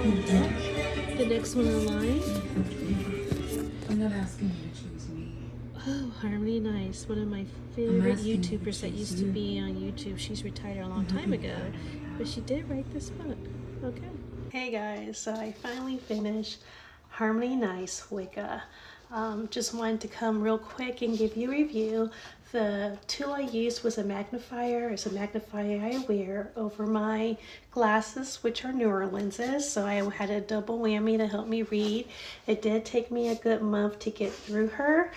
The next one in line. I'm not asking you to choose me. Oh, Harmony Nice, one of my favorite YouTubers that used to be on YouTube. She's retired a long time ago, but she did write this book. Okay. Hey guys, so I finally finished Harmony Nice Wicca. Just wanted to come real quick and give you a review. The tool I used was a magnifier. It's a magnifier I wear over my glasses, which are newer lenses. So I had a double whammy to help me read. It did take me a good month to get through her.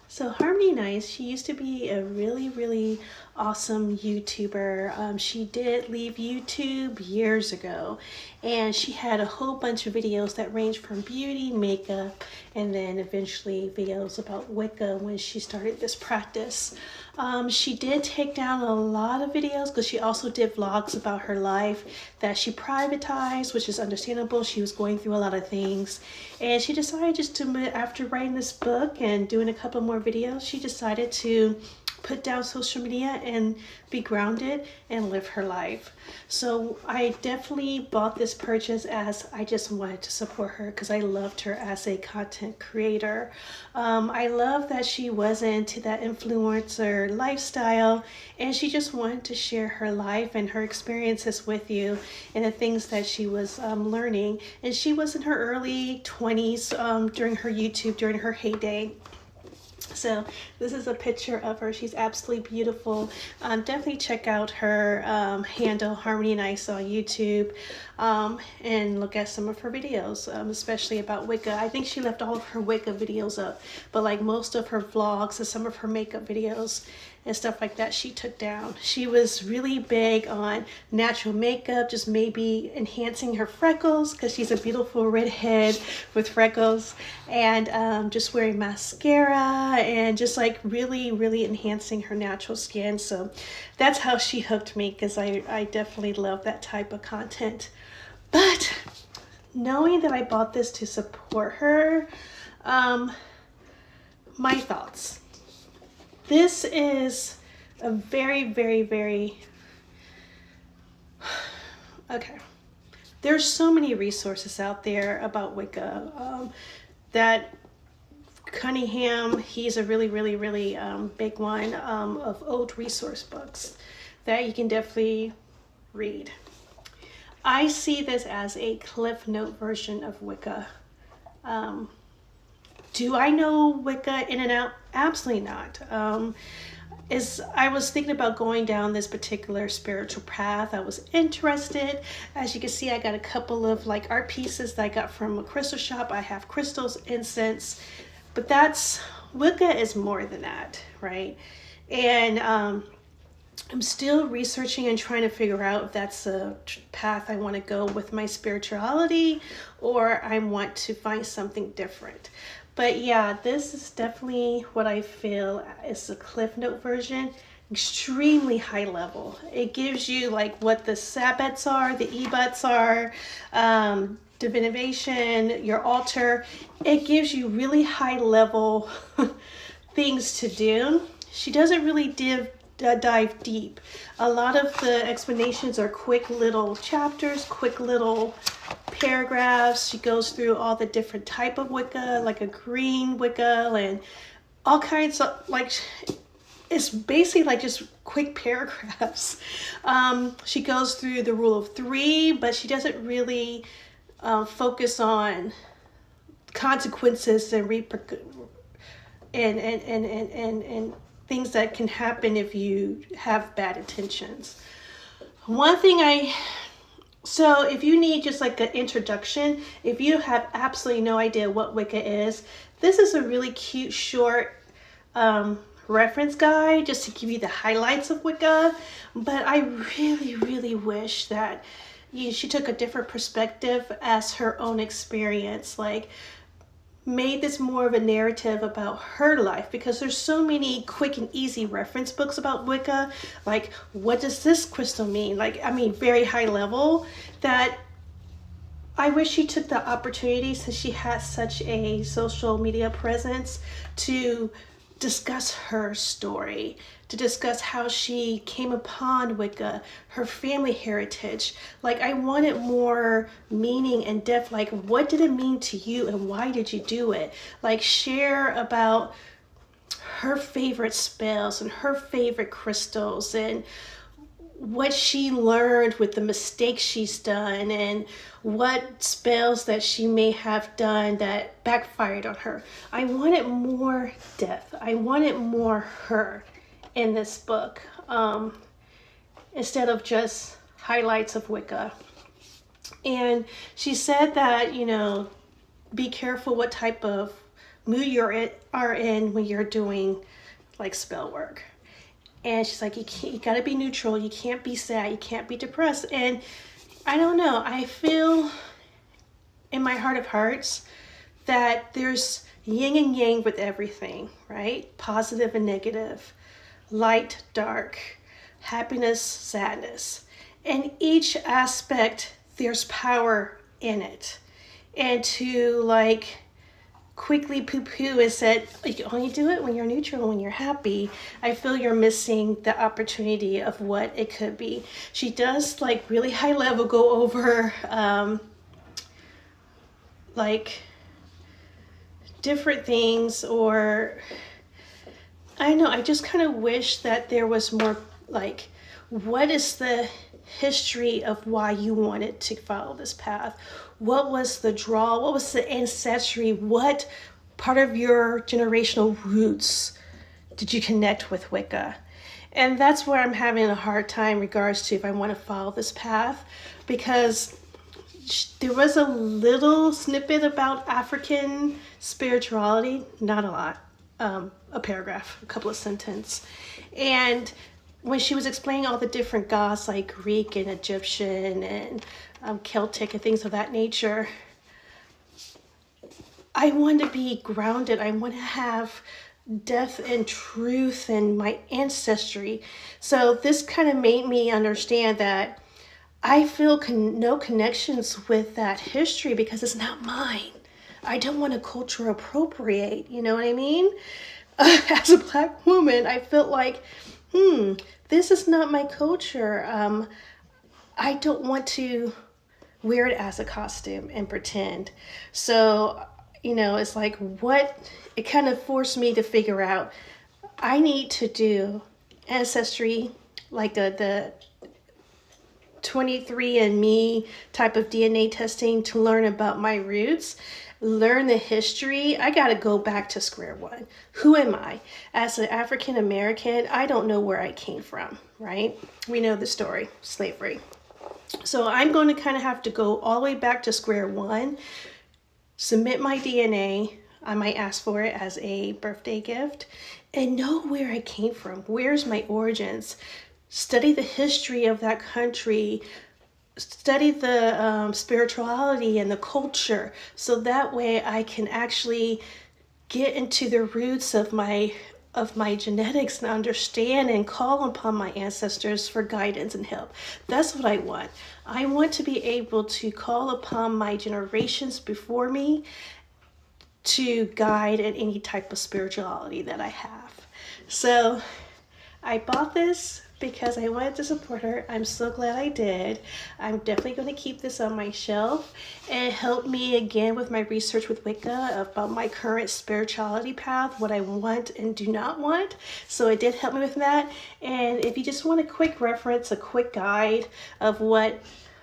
So Harmony Nice, she used to be a really awesome YouTuber. She did leave YouTube years ago, and she had a whole bunch of videos that ranged from beauty, makeup, and then eventually videos about Wicca when she started this practice. She did take down a lot of videos because she also did vlogs about her life that she privatized, which is understandable. She was going through a lot of things, and she decided just to, after writing this book and doing a couple more videos, she decided to put down social media and be grounded and live her life. So I definitely bought this purchase as I just wanted to support her because I loved her as a content creator. I love that she wasn't to that influencer lifestyle, and she just wanted to share her life and her experiences with you and the things that she was learning. And she was in her early 20s during her YouTube, during her heyday. So this is a picture of her. She's absolutely beautiful. Definitely check out her handle, Harmony Nice, on YouTube, and look at some of her videos, especially about Wicca. I think she left all of her Wicca videos up, but like most of her vlogs and some of her makeup videos and stuff like that, she took down. She was really big on natural makeup, just maybe enhancing her freckles because she's a beautiful redhead with freckles, and just wearing mascara and just like really enhancing her natural skin. So that's how she hooked me, because I definitely love that type of content. But knowing that I bought this to support her, my thoughts. This is a very okay. There's so many resources out there about Wicca. That Cunningham, he's a really big one of old resource books that you can definitely read. I see this as a Cliff Note version of Wicca. Do I know Wicca in and out? Absolutely not. I was thinking about going down this particular spiritual path. I was interested. As you can see, I got a couple of like art pieces that I got from a crystal shop. I have crystals, incense, but Wicca is more than that, right? And I'm still researching and trying to figure out if that's a path I want to go with my spirituality, or I want to find something different. But yeah, this is definitely what I feel is the Cliff Note version. Extremely high level. It gives you like what the Sabbats are, the Ebuts are, divination, your altar. It gives you really high level things to do. She doesn't really dive deep. A lot of the explanations are quick little chapters, quick little paragraphs. She goes through all the different type of Wicca, like a green Wicca and all kinds of, like, it's basically like just quick paragraphs. She goes through the rule of 3, but she doesn't really focus on consequences and and things that can happen if you have bad intentions. One thing so if you need just like an introduction, if you have absolutely no idea what Wicca is, this is a really cute short reference guide just to give you the highlights of Wicca. But I really wish that she took a different perspective as her own experience, like made this more of a narrative about her life, because there's so many quick and easy reference books about Wicca, like what does this crystal mean, like I mean very high level, that I wish she took the opportunity, since she has such a social media presence, to discuss her story, to discuss how she came upon Wicca, her family heritage. Like, I wanted more meaning and depth. Like, what did it mean to you and why did you do it? Like, share about her favorite spells and her favorite crystals and what she learned with the mistakes she's done and what spells that she may have done that backfired on her. I wanted more depth. I wanted more her in this book, instead of just highlights of Wicca. And she said that, you know, be careful what type of mood you are in when you're doing like spell work. And she's like, you gotta be neutral. You can't be sad. You can't be depressed. And I don't know. I feel in my heart of hearts that there's yin and yang with everything, right? Positive and negative, light, dark, happiness, sadness. And each aspect, there's power in it. And to like quickly poo-poo and said, you only do it when you're neutral, when you're happy, I feel you're missing the opportunity of what it could be. She does like really high level go over like different things, or I don't know, I just kind of wish that there was more like, what is the history of why you wanted to follow this path? What was the draw? What was the ancestry? What part of your generational roots did you connect with Wicca? And that's where I'm having a hard time in regards to if I want to follow this path, because there was a little snippet about African spirituality, not a lot, a paragraph, a couple of sentences. And when she was explaining all the different gods like Greek and Egyptian and Celtic and things of that nature, I want to be grounded. I want to have depth and truth and my ancestry. So this kind of made me understand that I feel no connections with that history because it's not mine. I don't want to culture appropriate, you know what I mean? As a Black woman, I felt like, this is not my culture. I don't want to wear it as a costume and pretend. So, you know, it's like it kind of forced me to figure out, I need to do ancestry, like the 23andMe type of DNA testing to learn about my roots, learn the history. I got to go back to square one. Who am I? As an African American, I don't know where I came from, right? We know the story, slavery. So I'm going to kind of have to go all the way back to square one, submit my DNA. I might ask for it as a birthday gift and know where I came from. Where's my origins? Study the history of that country, study the spirituality and the culture, so that way I can actually get into the roots of my genetics and understand and call upon my ancestors for guidance and help. That's what I want. I want to be able to call upon my generations before me to guide in any type of spirituality that I have. So I bought this because I wanted to support her. I'm so glad I did. I'm definitely going to keep this on my shelf. It helped me again with my research with Wicca about my current spirituality path, what I want and do not want. So it did help me with that. And if you just want a quick reference, a quick guide of what,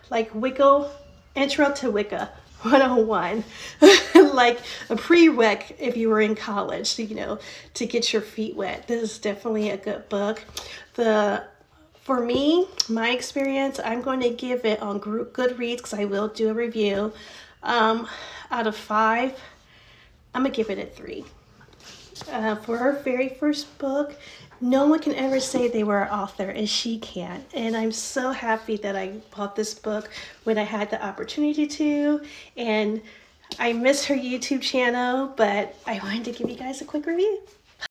like Wicca, Intro to Wicca 101, like a prereq if you were in college, you know, to get your feet wet. This is definitely a good book. For me, my experience, I'm going to give it on Goodreads, because I will do a review. Out of 5, I'm going to give it a 3. For her very first book, no one can ever say they were an author, and she can. And I'm so happy that I bought this book when I had the opportunity to. And I miss her YouTube channel, but I wanted to give you guys a quick review.